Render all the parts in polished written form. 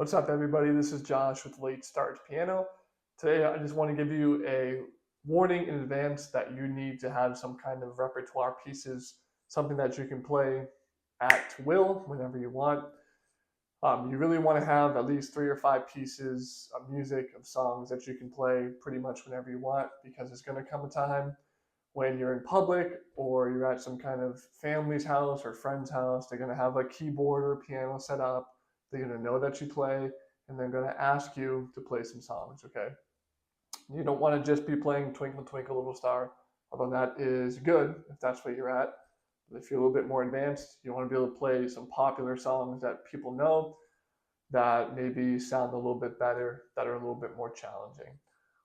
What's up, everybody? This is Josh with Late Start Piano. Today, I just want to give you a warning in advance that you need to have some kind of repertoire pieces, something that you can play at will whenever you want. You really want to have at least 3 or 5 pieces of music, of songs that you can play pretty much whenever you want, because there's going to come a time when you're in public or you're at some kind of family's house or friend's house. They're going to have a keyboard or piano set up. They're going to know that you play, and they're going to ask you to play some songs, okay? You don't want to just be playing Twinkle Twinkle Little Star, although that is good if that's what you're at. But if you're a little bit more advanced, you want to be able to play some popular songs that people know that maybe sound a little bit better, that are a little bit more challenging.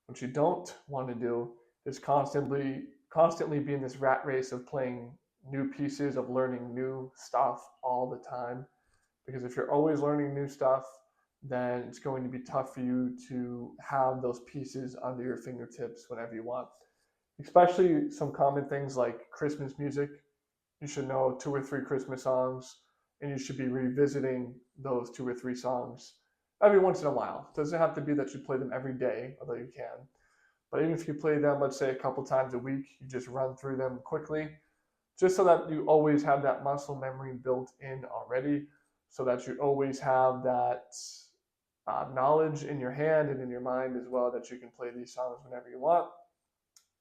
What you don't want to do is constantly be in this rat race of playing new pieces, of learning new stuff all the time. Because if you're always learning new stuff, then it's going to be tough for you to have those pieces under your fingertips whenever you want. Especially some common things like Christmas music. You should know 2 or 3 Christmas songs, and you should be revisiting those 2 or 3 songs every once in a while. It doesn't have to be that you play them every day, although you can. But even if you play them, let's say a couple times a week, you just run through them quickly, just so that you always have that muscle memory built in already, so that you always have that knowledge in your hand and in your mind as well, that you can play these songs whenever you want.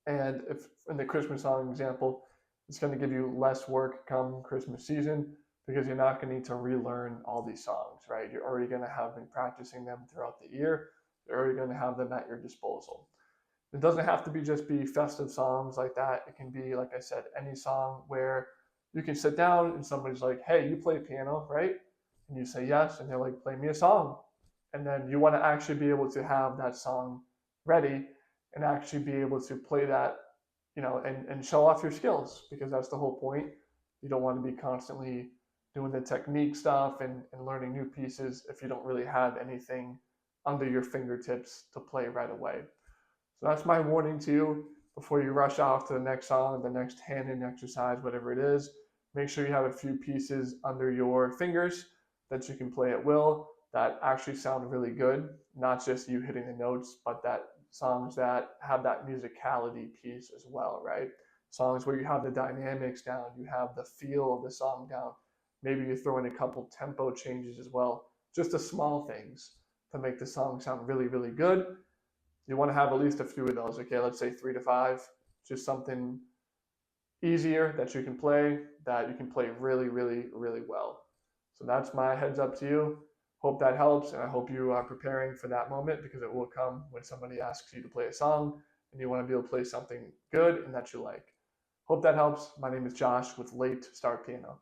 And if in the Christmas song example, it's going to give you less work come Christmas season, because you're not going to need to relearn all these songs, right? You're already going to have been practicing them throughout the year. You're already going to have them at your disposal. It doesn't have to be festive songs like that. It can be, like I said, any song where you can sit down and somebody's like, hey, you play piano, right? And you say yes, and they're like, play me a song. And then you want to actually be able to have that song ready and actually be able to play that, and show off your skills, because that's the whole point. You don't want to be constantly doing the technique stuff and learning new pieces if you don't really have anything under your fingertips to play right away. So that's my warning to you before you rush off to the next song, the next hand-in exercise, whatever it is. Make sure you have a few pieces under your fingers that you can play at will, that actually sound really good, not just you hitting the notes, but that songs that have that musicality piece as well, right? Songs where you have the dynamics down, you have the feel of the song down. Maybe you throw in a couple tempo changes as well, just the small things to make the song sound really, really good. You want to have at least a few of those, okay? Let's say 3 to 5, just something easier that you can play really, really, really well. So that's my heads up to you. Hope that helps, and I hope you are preparing for that moment, because it will come when somebody asks you to play a song and you want to be able to play something good and that you like. Hope that helps. My name is Josh with Late Start Piano.